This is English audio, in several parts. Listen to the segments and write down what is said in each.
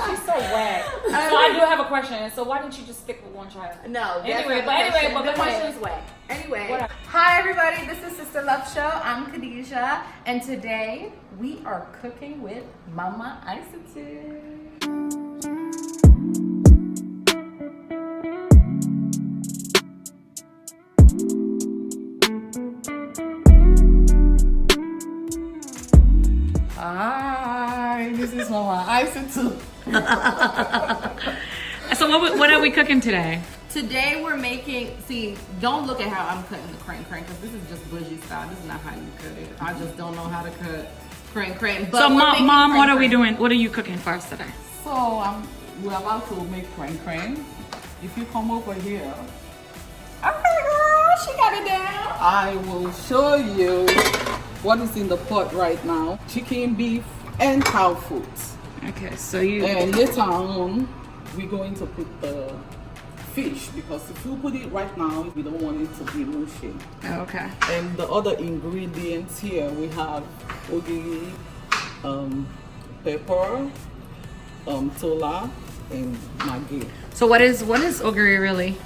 she's so whack. So I do have a question. So why didn't you just stick with one child? No. Anyway, but the question's whack. Anyway. Whatever. Hi everybody, this is Sister Love Show. I'm 𝐋𝐤𝐿, and today we are cooking with Mama ISATU. Hi, this is Mama ISATU. So what are we cooking today? Today we're making, don't look at how I'm cutting the Crain Crain because this is just bougie style. This is not how you cut it. I just don't know how to cut Crain Crain. So mom, what are we doing? What are you cooking for us today? So we're about to make Crain Crain. If you come over here, okay girl, she got it down. I will show you what is in the pot right now. Chicken, beef, and cow food. Okay, so you... And later on, we're going to put the fish, because if you put it right now, we don't want it to be mushy. Okay. And the other ingredients here, we have ogiri, pepper, tola, and maggi. So what is ogiri really?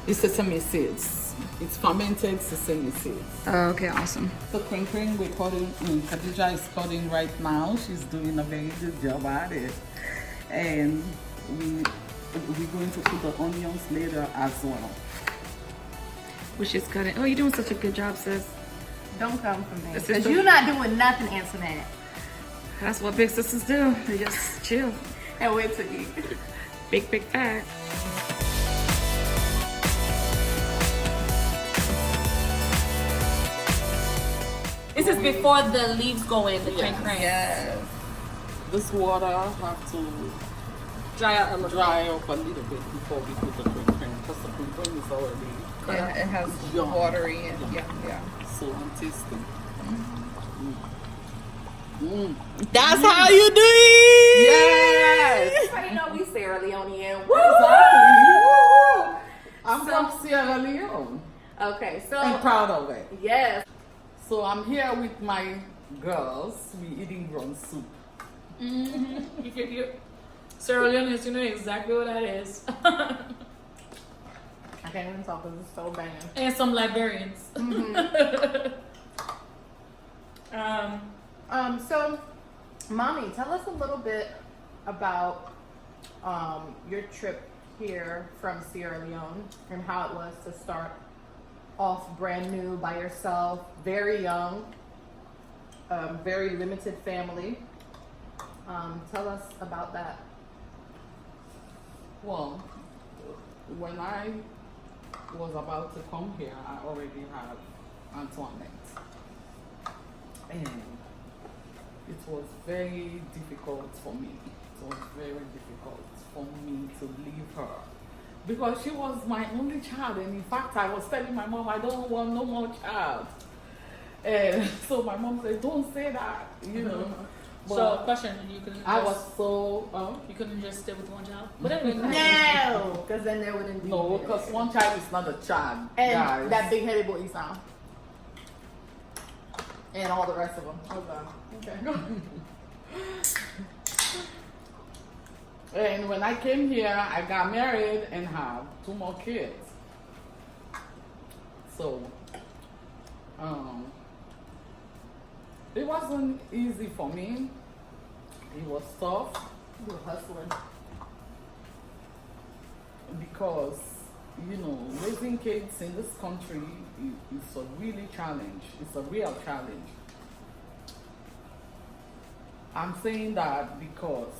It's sesame seeds. It's fermented sesame seeds. Oh, okay, awesome. So Crain Crain, we're cutting, Khadija is cutting right now. She's doing a very good job at it. And we're going to put the onions later as well. Which is cutting. Oh, you're doing such a good job, sis. Don't come for me. Because you're not doing nothing, Antoinette. That's what big sisters do. They just chill. And wait to eat. Big fat. This is before the leaves go in, the Crain Crain. Yes. This water have to Dry out a little. dry up a little bit before we put the Crain Crain, because the Crain Crain is already It has Yum. watery and yeah. so tasty. That's how you do it. Yes. How you know we Sierra Leonean? Exactly. I'm from Sierra Leone. Okay, so I'm proud of it. yes. So I'm here with my girls. We eating ground soup. You Sierra Leoneans, you know exactly what that is. I can't even talk because it's so bad. And some Liberians. So, Mommy, tell us a little bit about your trip here from Sierra Leone and how it was to start off brand new by yourself, very young, very limited family. Tell us about that. Well, when I was about to come here, I already had Antoinette. And it was very difficult for me. It was very difficult for me to leave her, because she was my only child. And in fact, I was telling my mom, I don't want no more child. And so my mom said, don't say that, you know. But So, question, you couldn't I just, was so... you couldn't just stay with one child? Whatever. No, because then there wouldn't be. No, because one child is not a child. And guys. that big-headed boy Esau. And all the rest of them. Okay. And when I came here, I got married and have 2 more kids. So, it wasn't easy for me. It was tough You were hustling. because, you know, raising kids in this country is a really challenge. It's a real challenge. I'm saying that because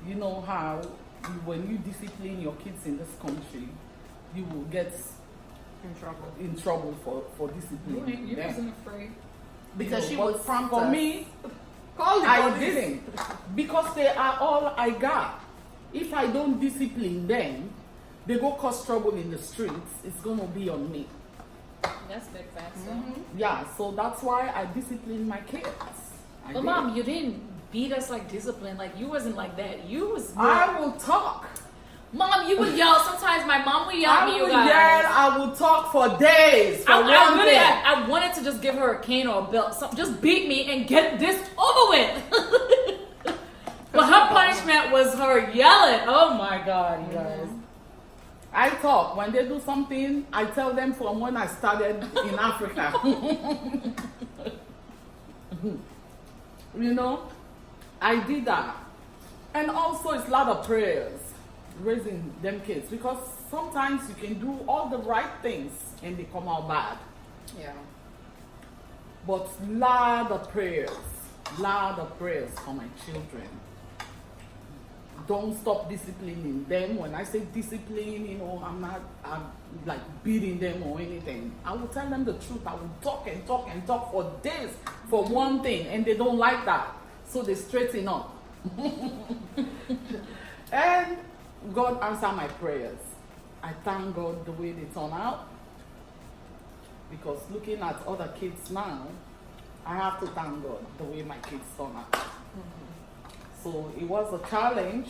you know how when you discipline your kids in this country, you will get in trouble for discipline. You wasn't afraid. Because You she know, was but from for us. me, Call it I all this. didn't, because they are all I got. If I don't discipline them, they go cause trouble in the streets. It's gonna be on me. That's big facts. Yeah, so that's why I discipline my kids. I But did. mom, you didn't beat us like discipline. Like you wasn't like that. You was. I will talk. Mom, you would yell. Sometimes my mom would yell at I me. You will guys. yell. I will talk for days. For I wanted to just give her a cane or a belt. Just beat me and get this over with. But her punishment punishment was her yelling. Oh my God, you guys. I talk. When they do something, I tell them from when I started in Africa. You know, I did that. And also it's a lot of prayers raising them kids, because sometimes you can do all the right things and they come out bad. Yeah. But lot of prayers for my children. Don't stop disciplining them. When I say discipline, you know, I'm like beating them or anything. I will tell them the truth. I will talk and talk and talk for days for one thing, and they don't like that. So they straighten up. And God answered my prayers. I thank God the way they turn out. Because looking at other kids now, I have to thank God the way my kids turn out. So it was a challenge,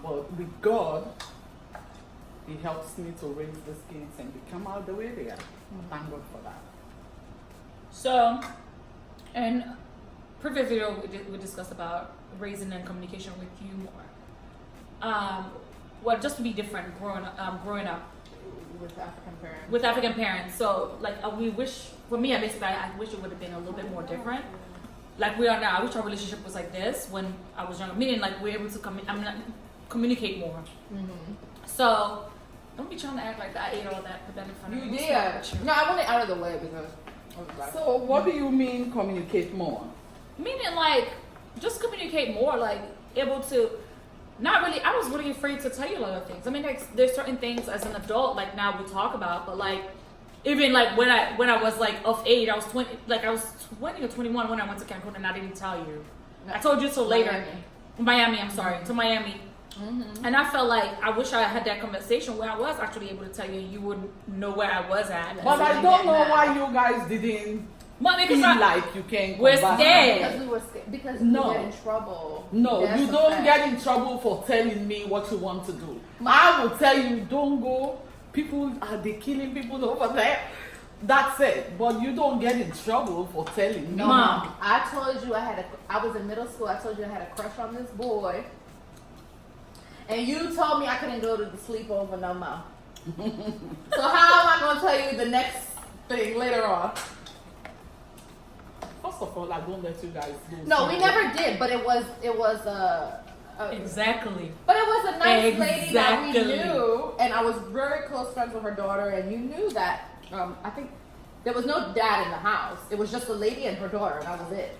but with God, He helps me to raise these kids and they come out the way they are. Thank God for that. So, in previous video, we discussed about raising and communication with you more. Well, just to be different growing up With African parents. with African parents. So, like, we wish, for me, I wish it would have been a little bit more different. Like we are now. I wish our relationship was like this when I was younger. Meaning, like, we're able to communicate more. So, don't be trying to act like that. I ate all that, put that in front of me. Yeah. No, I want it out of the way because. So what do you mean communicate more? Meaning, like, just communicate more. Like, able to. Not really. I was really afraid to tell you a lot of things. I mean, like, there's certain things as an adult, like now we talk about, but like, even like when I was like of age, I was 20. Like I was 20 or 21 when I went to Cancun, and I didn't tell you. I told you so later. Miami. I'm sorry, to Miami. And I felt like I wish I had that conversation where I was actually able to tell you, you would know where I was at. But I don't know why you guys didn't feel like you can. We're come back. scared. Because we were scared. Because No. we get in trouble. No, That's you a don't fact. get in trouble for telling me what you want to do. I will tell you, don't go. People are they killing people over there. That's it. But you don't get in trouble for telling me. No, Mom. I told you I was in middle school. I told you I had a crush on this boy. And you told me I couldn't go to the sleepover no more. So how am I going to tell you the next thing later on? First of all, I don't let you guys do. No, we never did, but it was Exactly. But it was a nice lady that we Exactly. knew, and I was very close friends with her daughter, and you knew that. I think there was no dad in the house. It was just the lady and her daughter, and that was it.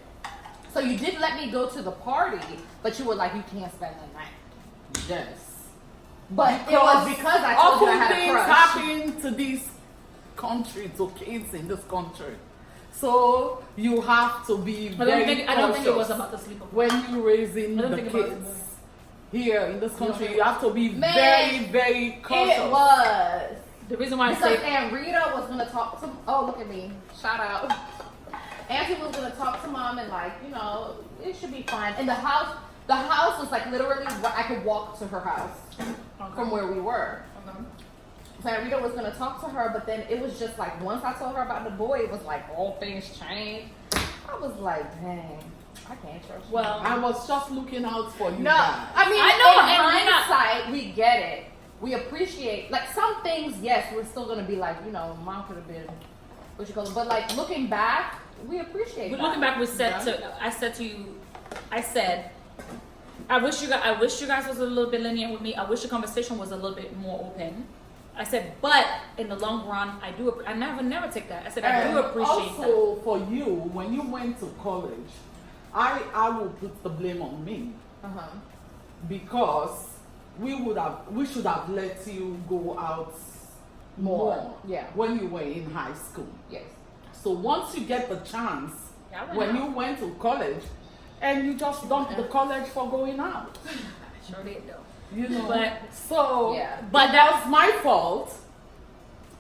So you did let me go to the party, but you were like, you can't spend the night. Yes. But it was because I told you I had a things crush. happen to this country, to kids in this country. So you have to be very I don't think it was cautious about the sleepover. when you're raising I don't the think about kids it. here in this country. You have to be Man, very, very cautious. It was. The reason why I Because say Aunt Rita was going to talk to, oh, look at me. Shout out. Auntie was going to talk to Mom and like, you know, it should be fine. And the house was like literally, I could walk to her house from where we were. So Aunt Rita was going to talk to her, but then it was just like, once I told her about the boy, it was like, all things changed. I was like, dang, I can't trust you. well, I was just looking out for you No, guys. I mean, I know, in and we're not- hindsight, we get it. We appreciate, like, some things, yes, we're still going to be like, you know, Mom could have been, what you call it, but like, looking back, we appreciate that. looking back, I said to you, I wish you guys was a little bit lenient with me. I wish the conversation was a little bit more open. I said, but in the long run, I never take that. I said, I do appreciate that. Also, for you, when you went to college, I will put the blame on me because we should have let you go out more Yeah. when you were in high school. Yes. So once you get the chance, Yeah, I went when out. you went to college, and you just dumped the college for going out, Sure did though. you know. But So, Yeah. but that was my fault.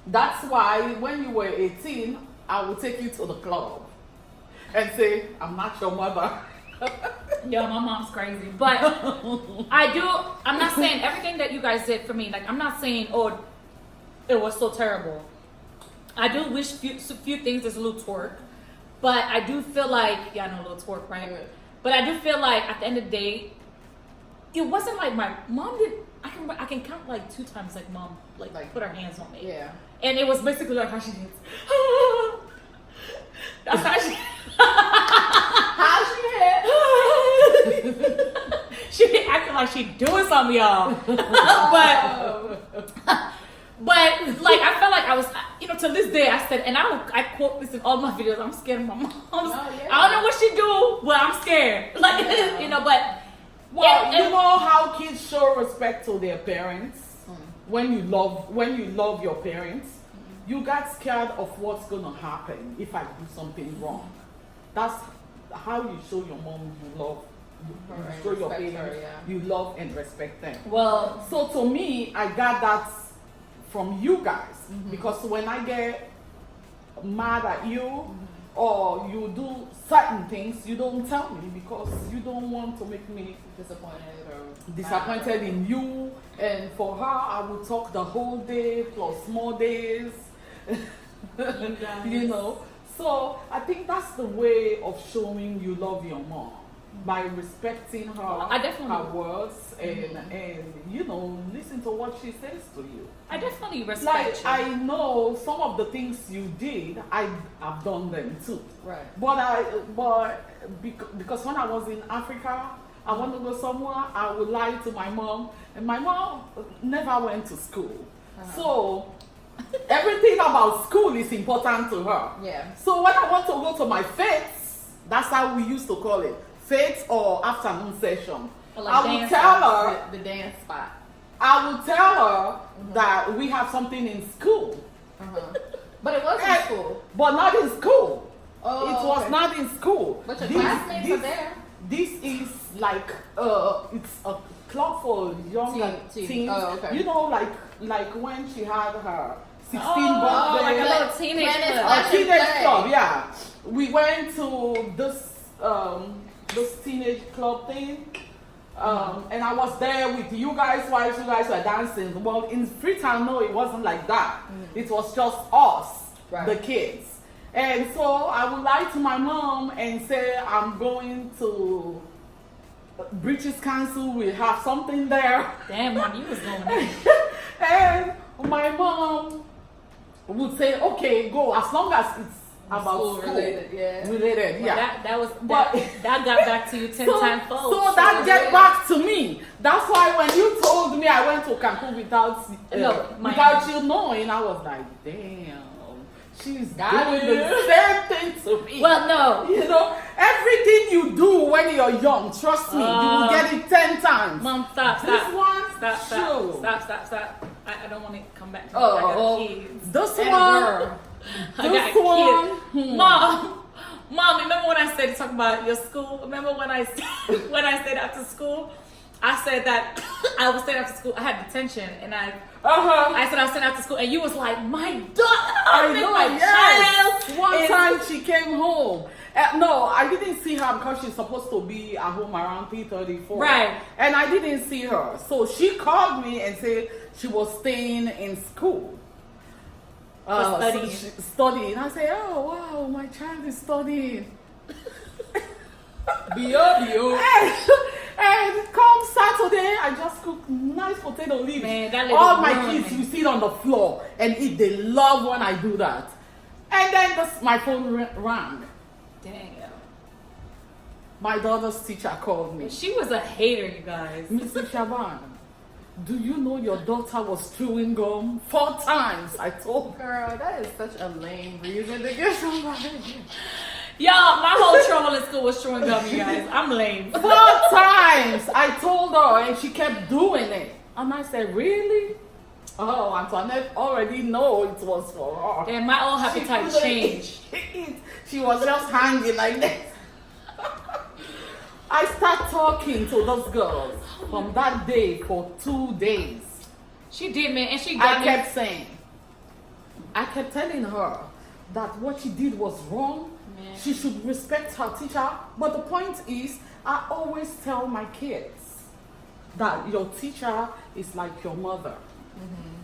That's why when you were 18, I would take you to the club and say, I'm not your mother. yeah, my mom's crazy. But I'm not saying everything that you guys did for me. Like, I'm not saying, oh, it was so terrible. I do wish few things there's a little twerk. But I do feel like, yeah, I know a little twerk, right? But I do feel like at the end of the day, it wasn't like my mom did. I can count like 2 times like mom like put her hands on me. Yeah. And it was basically like how she did. That's how she. How she hit? She be acting like she doing something, y'all. But like I felt like I was, to this day I said, and I quote this in all my videos. I'm scared of my mom. Yeah. I don't know what she do, but I'm scared. Like but. Well, you know how kids show respect to their parents when you love your parents. You get scared of what's gonna happen if I do something wrong. That's how you show your mom you love. You show your parents you love and respect them. Well, so to me, I got that from you guys because when I get mad at you or you do certain things, you don't tell me because you don't want to make me disappointed in you. And for her, I will talk the whole day plus more days. So I think that's the way of showing you love your mom, by respecting her, her words and listen to what she says to you. I definitely respect you. I know some of the things you did, I've done them too. Right. But because when I was in Africa, I want to go somewhere, I would lie to my mom, and my mom never went to school. So everything about school is important to her. Yeah. So when I want to go to my fetes, that's how we used to call it, fetes or afternoon session. I will tell her the dance spot. I will tell her that we have something in school. But it was in school. But not in school. Oh, it was not in school. But your classmates are there. This is like it's a club for younger teens. Oh, okay. Like when she had her 16th birthday. Like a little teenage club. A teenage club, yeah. We went to this teenage club thing. And I was there with you guys while you guys were dancing. Well, in Freetown, no, it wasn't like that. It was just us, the kids. And so I would lie to my mom and say, I'm going to British Council, we have something there. Damn, Mom, you was going in. And my mom would say, okay, go, as long as it's about school related, yeah. That got back to you 10 times fold. So that get back to me. That's why when you told me I went to Cancun without you knowing, I was like, damn, she's doing the same thing to me. Well, no. Everything you do when you're young, trust me, you will get it 10 times. Mom, stop. This one, Stop. I don't want to come back to me. I got kids. This one. This one. Mom, remember when I said talk about your school? Remember when I said after school? I said that I was staying after school. I had detention, and I said I was staying after school, and you was like, my daughter, my child. One time she came home. No, I didn't see her because she's supposed to be at home around 3:34. Right. And I didn't see her, so she called me and said she was staying in school. Studying. I say, oh wow, my child is studying. And come Saturday, I just cook nice potato leaves. Man, all my kids, you sit on the floor and eat. They love when I do that. And then my phone rang. Dang. My daughter's teacher called me. She was a hater, you guys. Mrs. Shaban, do you know your daughter was chewing gum 4 times? I told her. Girl, that is such a lame reason to get somebody. Y'all, my whole trouble in school was chewing gum, you guys. I'm lame. 4 times I told her, and she kept doing it. And I said, really? Oh, Antoinette already know it was for her. And my own appetite changed. She was just hanging like this. I start talking to those girls from that day for 2 days. She did, man, and she got I kept telling her that what she did was wrong. Man. She should respect her teacher. But the point is, I always tell my kids that your teacher is like your mother.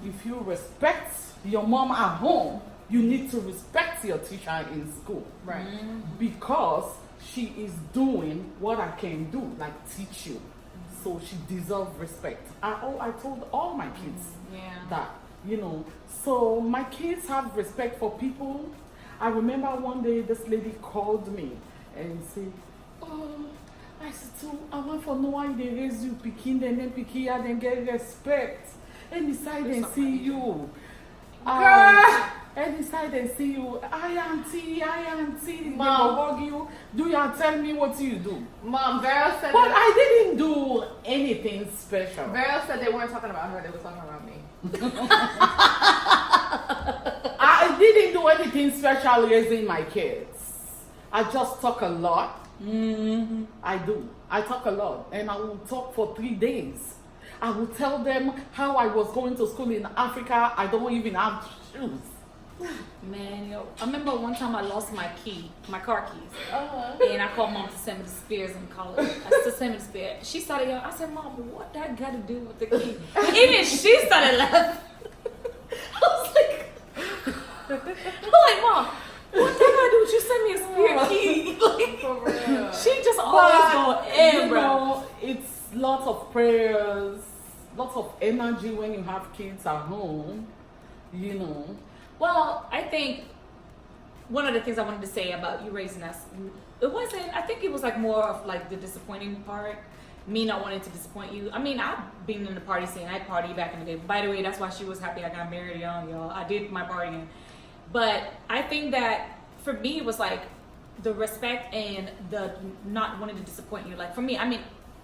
If you respect your mom at home, you need to respect your teacher in school. Right. Because she is doing what I can do, like teach you. so she deserves respect. I told all my kids Yeah. that, you know, so my kids have respect for people. I remember one day this lady called me and said, oh, ISATU, I want for know why they raise you picking, then picking, and then get respect. Anytime and see you. Anytime and see you. I auntie, Mom. they will hug you. Do you tell me what you do? Mom, Vera said But that, I didn't do anything special. Vera said they weren't talking about her, they were talking about me. I didn't do anything special raising my kids. I just talk a lot. I do. I talk a lot, and I will talk for 3 days. I will tell them how I was going to school in Africa. I don't even have shoes. Man, yo, I remember one time I lost my car keys. And I called Mom to send me to Spears in college. I said, send me to Spears. She started yelling. I said, Mom, what that got to do with the key? Even she started laughing. I was like, Mom, what that got to do with you send me a Spears key? Like, she just always go in, you bro. know, it's lots of prayers, lots of energy when you have kids at home, you know. Well, I think one of the things I wanted to say about you raising us, I think it was like more of like the disappointing part, me not wanting to disappoint you. I mean, I've been in the party scene. I party back in the day. By the way, that's why she was happy I got married young, y'all. I did my partying. But I think that for me, it was like the respect and the not wanting to disappoint you. Like for me, I mean,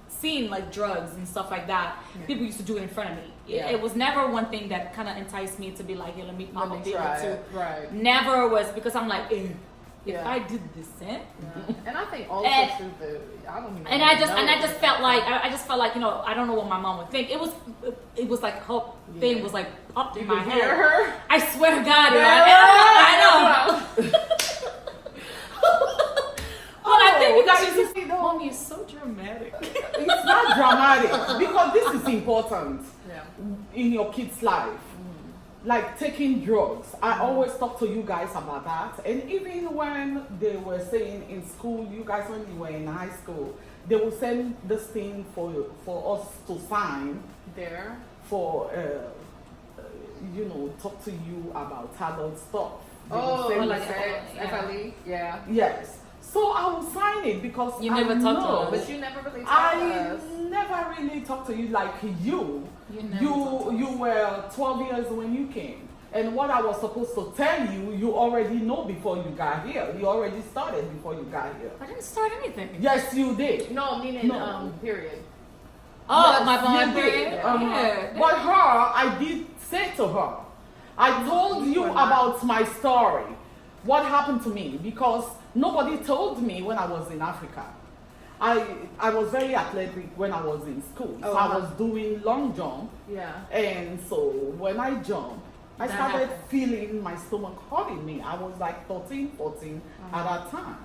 seeing like drugs and stuff like that, people used to do it in front of me. It was never one thing that kind of enticed me to be like, hey, let me Let me be try able to. it. Right. Never was because I'm like, if Yeah. I did this, And I think also And- too that I don't even and I just felt like you know, I don't know what my mom would think. It was like her thing was like up you in my can head. hear her. I swear to God, Yeah. I know. Well, I think because she's just, Mom, you're so dramatic. It's not dramatic because this is important Yeah. in your kid's life. Like taking drugs. I always talk to you guys about that. And even when they were saying in school, you guys when you were in high school, they will send this thing for us to sign There. for you know, talk to you about adult stuff. They will Oh, send like us- that. Yeah. FLE. Yeah. yes. So I will sign it because You I never talk to know- us. But you never really talked to I us. never really talked to you like you. You never talked to You were 12 years when you came. And what I was supposed to tell you, you already know before you got here. You already started before you got here. I didn't start anything. Yes, you did. No, meaning No. period. Oh, Yes, my you bond did. period. Yeah. But her, I did say to her, I told you were not. about my story. What happened to me? Because nobody told me when I was in Africa. I was very athletic when I was in school. Oh, So I wow. was doing long jump. Yeah. And so when I jumped, I That started happened. feeling my stomach hurting me. I was like 13, 14 at that time.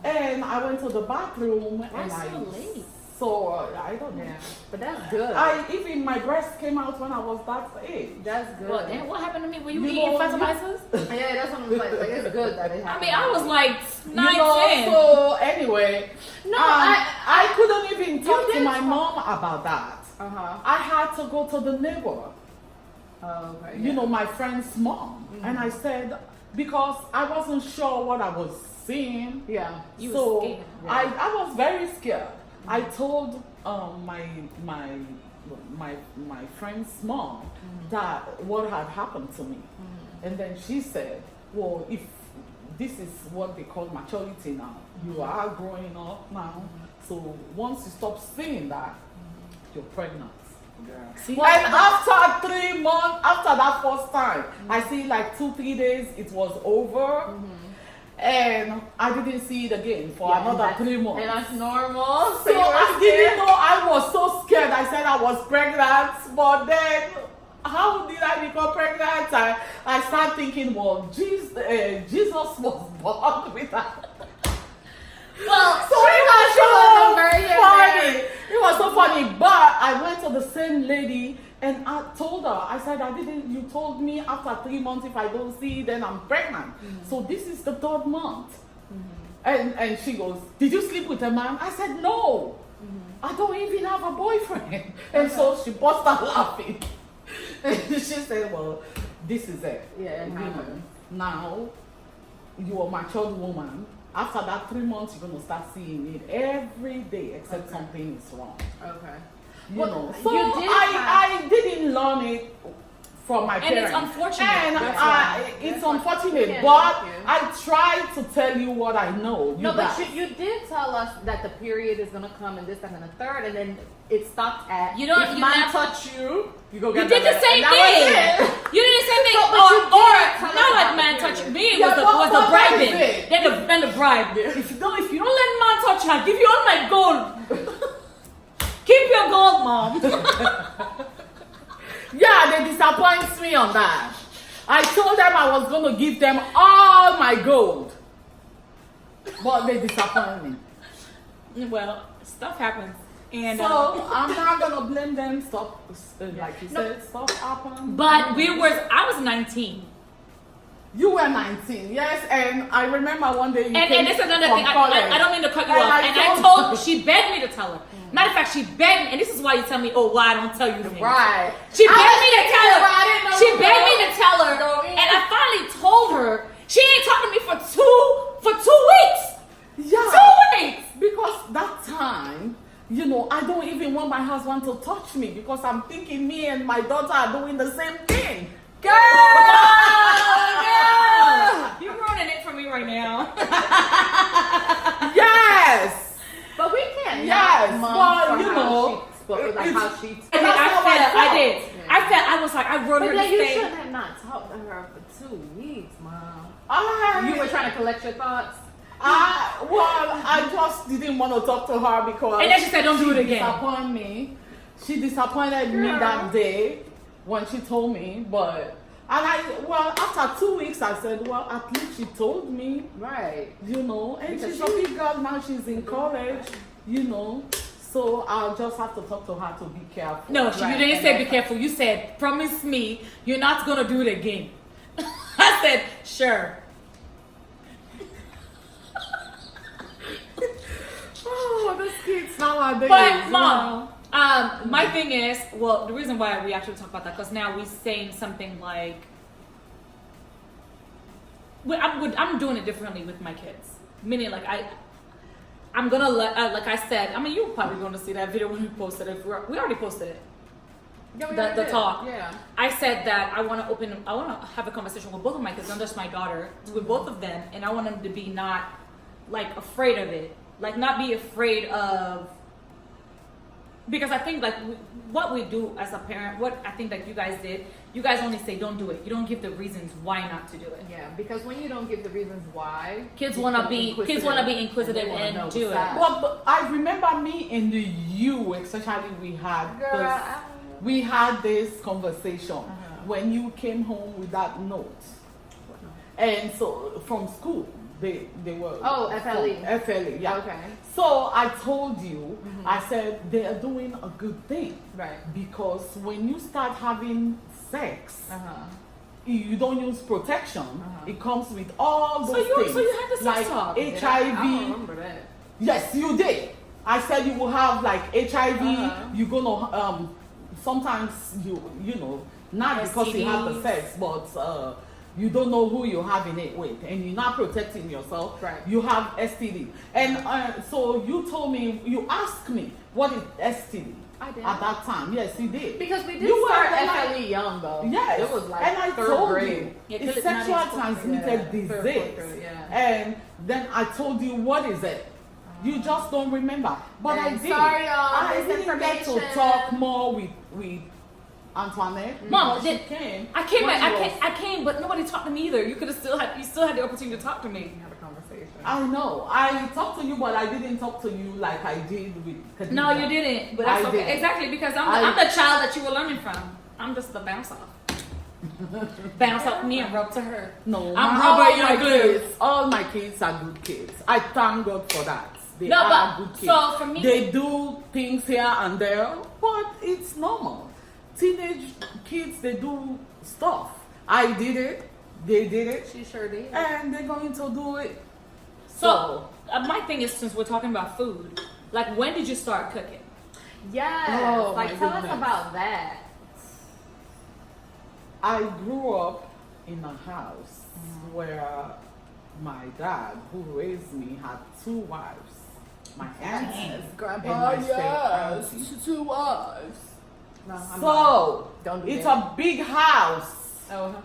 And I went to the bathroom and Why I so late? I don't know. Yeah. But that's good. Even my breast came out when I was that age. That's good. Well, then what happened to me? Were you You eating know, fertilizers? Yeah, that's what I'm like. It's good that it I happened. mean, I was like 9, You know, 10. so anyway, No, I couldn't even talk to did my talk- mom about that. I had to go to the neighbor, Oh, okay. you know, my friend's mom, and I said because I wasn't sure what I was seeing. Yeah. You So were scared. I was very scared. I told my friend's mom that what had happened to me, and then she said, "Well, if this is what they call maturity now, you are growing up now. So once you stop saying that, you're pregnant." See, And after 3 months, after that first time, I see like 2-3 days, it was over. And I didn't see it again for Yeah, another and 3 months. And that's normal. So I didn't know, I was so scared. I said I was pregnant, but then how did I become pregnant? I started thinking, well, Jesus was born with that. well, So it was so funny. It was so funny. But I went to the same lady and I told her, I said, you told me after 3 months, if I don't see, then I'm pregnant. So this is the 3rd month. And she goes, did you sleep with a man? I said, no. I don't even have a boyfriend. And so she burst out laughing. And she said, well, this is it. Yeah, it happens. Now, you are a matured woman. After that 3 months, you're going to start seeing it every day, except something is wrong. Okay. You Well, know, so you did I didn't learn it from my And parents. it's unfortunate. And That's it's That's why- unfortunate, yeah, but thank you. I tried to tell you what I know. No, but guys. you did tell us that the period is gonna come and this, that, and the third, and then it stopped at. You don't- If you man never- touch you, you go You get did the that. same And that was thing. it. You did the same thing. So, but you did tell Or us not like about man the touch period. me. Yeah, Was the what is bribing. it? Then the bribe. If you don't let man touch you, I'll give you all my gold. Keep your gold, mom. Yeah, they disappointed me on that. I told them I was going to give them all my gold. But they disappointed me. Well, stuff happens. And So I'm not going to blame them. Stop, like you said, stuff happened. but I was 19. You were 19, yes, and I remember one day you And came this is another from thing. college. I don't mean to cut you And off. I And I told she begged me to tell her. Matter of fact, she begged me, and this is why you tell me, oh, why I don't tell you things. Right. She I begged was me to thinking tell her. about it, no, She no, begged no. me to tell her, Go in. and I finally told her. She ain't talked to me for 2 weeks. Yeah, 2 weeks. because that time, you know, I don't even want my husband to touch me because I'm thinking me and my daughter are doing the same thing. Girl, you ruining it for me right now. Yes, But we can't. Yes, knock Mom but, for you how know, she spoke, like how she. I did. Yeah. I was like, I wrote But her then to you say. shouldn't have not talked to her for 2 weeks, Mom. I, You were trying to collect your thoughts. I just didn't want to talk to her because And then she said, "Don't do it again." Disappointed me. She disappointed me Girl. that day when she told me, but after 2 weeks I said, well, at least she told me, Right. you know, and Because she's a big girl now, she's in college, you know, so I'll just have to talk to her to be careful. No, Right. you didn't say be careful. You said, promise me you're not gonna do it again. I said, sure. Oh, those kids nowadays. But you mom, my thing is, well, the reason why we actually talk about that because now we're saying something like, I'm doing it differently with my kids. Meaning, like I'm gonna let, like I said, I mean, you're probably gonna see that video when we posted it. We already posted it. Yeah, we The already did. talk. Yeah. I said that I want to have a conversation with both of my kids, not just my daughter, with both of them, and I want them to be not like afraid of it, like not be afraid of, because I think like what we do as a parent, what I think that you guys did, you guys only say don't do it. You don't give the reasons why not to do it. Yeah, because when you don't give the reasons why, Kids you want to become be inquisitive they wanna know and do what's it. up. Well, but I remember me and you, especially we had Girl, this, we had this conversation when you came home with that note, and so from school they were FLE. FLE, yeah. Okay. So I told you, I said they are doing a good thing, Right. because when you start having sex, Uh-huh. you don't use protection. It comes with all those things. So you had the sex like talk. HIV. I don't remember that. Yes, you did. I said you will have like HIV. You're gonna sometimes you know, not because you have the STDs. sex, but you don't know who you're having it with, and you're not protecting yourself. Right. You have STD, and so you told me, you asked me what is STD. I did. At that time. Yes, you did. Because we did You were start like- FLE young though. Yes, It was like and I third told grade. you Yeah, 'cause it's it's not sexual in school. transmitted Yeah, third, disease, fourth grade, yeah. and then I told you what is it. You just don't remember, but I And did. sorry, y'all, I this didn't get to information. talk more with Antoinette. Mom, because she did- came. I came, when she was- I came, but nobody talked to me either. You still had the opportunity to talk to me. We had a conversation. I know. I talked to you, but I didn't talk to you like I did with Khadija. No, you didn't. But that's I okay. did. Exactly, because I'm I- the child that you were learning from. I'm just the bounce off. Bounce off me and rub to her. No, I'm all rubber, my you're glue. kids, all my kids are good kids. I thank God for that. They No, are but- good kids. so for me- they do things here and there, but it's normal. Teenage kids, they do stuff. I did it, they did it, She sure did. and they're going to do it. So my thing is, since we're talking about food, like when did you start cooking? Yes. Oh, like, my tell us goodness. about that. I grew up in a house where my dad, who raised me, had 2 wives. My auntie and my step auntie. 2 wives. No, I'm not. So Don't do it's that. a big house. Oh,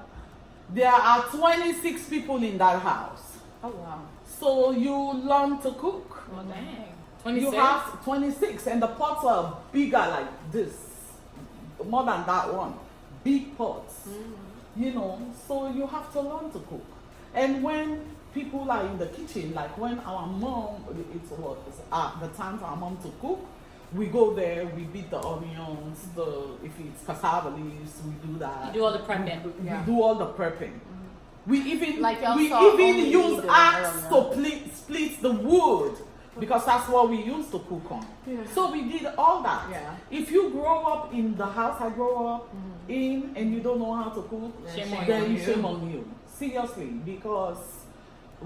There are 26 people in that house. oh wow. So you learn to cook. Well, dang. You 26. have 26, and the pots are bigger like this, more than that one. Big pots, you know. So you have to learn to cook. And when people are in the kitchen, like when our mom, it was at the time for our mom to cook, we go there, we beat the onions, if it's cassava leaves, we do that. You do all the prepping. We Yeah. do all the prepping. We even Like y'all we saw only even me use do it axe earlier. to split the wood because that's what we used to cook on. Yeah. So we did all that. Yeah. If you grow up in the house I grew up in and you don't know how to cook, Shame on then you. shame on you. Seriously, because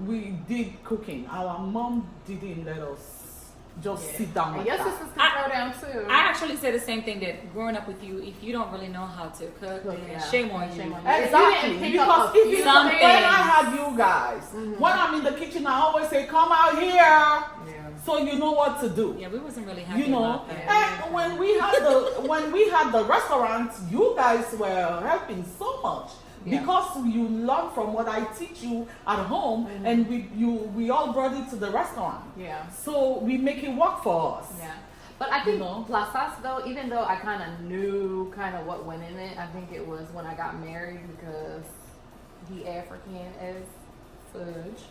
we did cooking. Our mom didn't let us just sit down And like your that. sisters can throw down too. I actually say the same thing, that growing up with you, if you don't really know how to cook, then Yeah. shame on you. Shame on you. Exactly, You didn't pick because up a if few you something. when I had you guys, when I'm in the kitchen, I always say, "Come out here," Yeah. so you know what to do. Yeah, we wasn't really happy You know, about that. and when we had the restaurant, you guys were helping so much. Yeah. Because you learn from what I teach you at home, and we all brought it to the restaurant. Yeah. So we make it work for us. Yeah. But I think You know? Plaças though, even though I kind of knew kind of what went in it, I think it was when I got married because 𝐒𝐤𝐿𝐴 as fudge.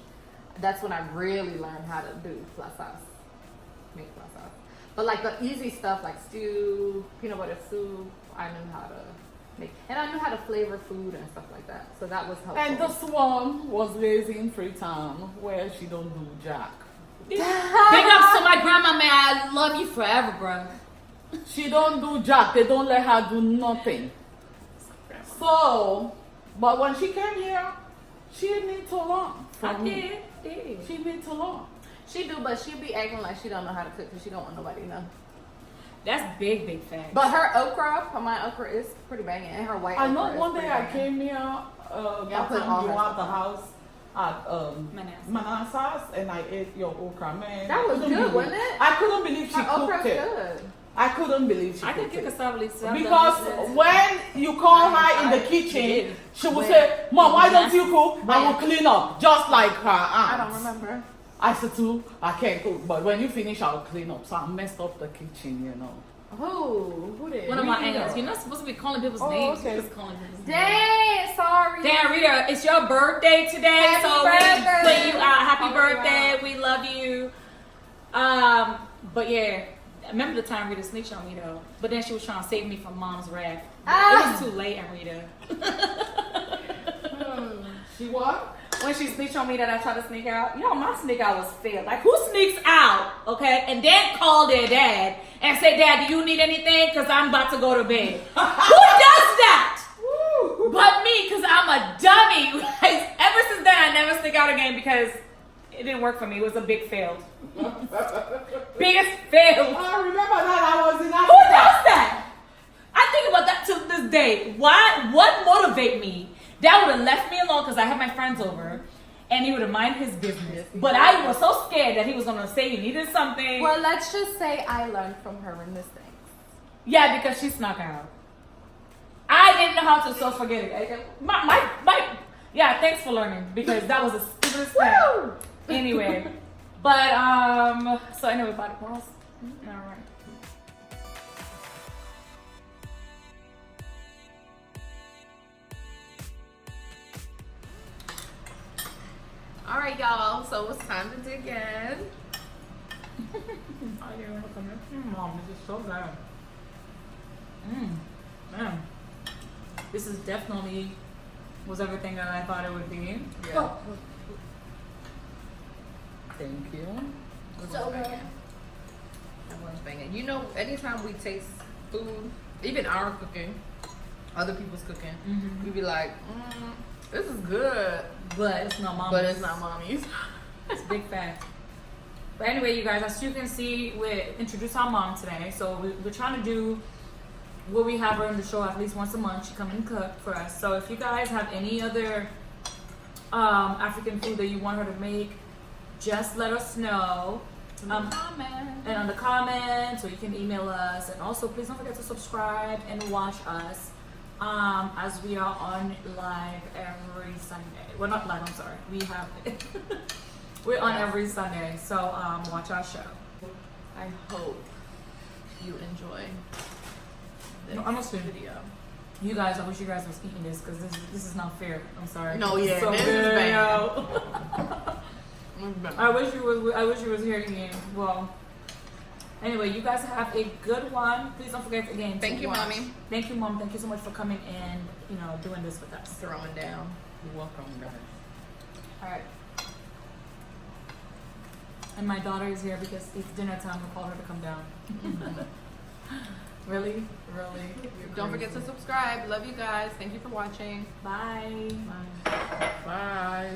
That's when I really learned how to do Plaças. Make Plaças. But like the easy stuff like stew, peanut butter soup, I knew how to make. And I knew how to flavor food and stuff like that. So that was helpful. And this one was raised in Freetown where she don't do jack. Big ups to my grandma, man. I love you forever, bro. She don't do jack. They don't let her do nothing. So, but when she came here, she need to learn from me. did. She need to learn. She do, but she be acting like she don't know how to cook because she don't want nobody to know. That's big fact. But her okra, my okra is pretty banging, and her white I okra know is one pretty day I banging. came here, Yeah, that put all time you her were at stuff the on. house at Manassas, and I ate your okra, man. That was I couldn't good, believe- wasn't it? I couldn't believe she Her okra cooked is it. good. I couldn't believe she I can cooked cook it. a salad. Because when you call her in the kitchen, she will say, "Mom, why don't you cook? I will clean up," just like her aunt. I don't remember. ISATU, I can't cook, but when you finish, I'll clean up. So I messed up the kitchen, you know. Who did? one of my Rita. aunts. You're not supposed to be calling people's Oh, names. okay. You're just calling people's names. Dang, sorry. Damn, Rita, it's your birthday today, Happy so birthday. we put you out. Happy Oh, birthday. wow. We love you. But yeah, I remember the time Rita snitched on me though. But then she was trying to save me from mom's wrath. Ah. It was too late, Rita. She what? When she snitched on me that I tried to sneak out, yo, my sneak out was failed. Like, who sneaks out, okay, and then call their dad and say, "Dad, do you need anything? Because I'm about to go to bed." Who does that? But me, because I'm a dummy. Like, ever since then, I never sneak out again because it didn't work for me. It was a big fail. Biggest fail. I remember that I was in Who Africa. does that? I think about that to this day. Why? What motivate me? Dad would have left me alone because I had my friends over, and he would have minded his business. But I was so scared that he was gonna say you needed something. Well, let's just say I learned from her in this thing. Yeah, because she snuck out. I didn't know how to, so forget it. Yeah, thanks for learning because that was the stupidest thing. Woo! Anyway, but so anyway, body balls. All right. All right, y'all. So it's time to dig in. Mom, this is so good. Man. This is definitely was everything that I thought it would be. Yeah. Thank you. So good. Everyone's banging. You know, anytime we taste food, even our cooking, other people's cooking, we be like, this is good, But it's not mom. but it's not mommy's. It's big fact. But anyway, you guys, as you can see, we introduced our mom today. So we're trying to do what we have her in the show at least once a month. She come and cook for us. So if you guys have any other African food that you want her to make, just let us know. And on the comments, or you can email us. And also, please don't forget to subscribe and watch us as we are on live every Sunday. Well, not live, I'm sorry. We have we're on every Sunday. So watch our show. I hope you enjoy this Honestly, video. you guys, I wish you guys was eating this because this is not fair. I'm sorry. No, yeah, so this is good, bad. yo. I wish you was here again. Well, anyway, you guys have a good one. Please don't forget again. Thank to you, watch. Mommy. Thank you, Mom. Thank you so much for coming and doing this with us. Throwing down. You're welcome, guys. All right. And my daughter is here because it's dinner time. We called her to come down. Really? Don't forget to subscribe. Love you guys. Thank you for watching. Bye. Bye.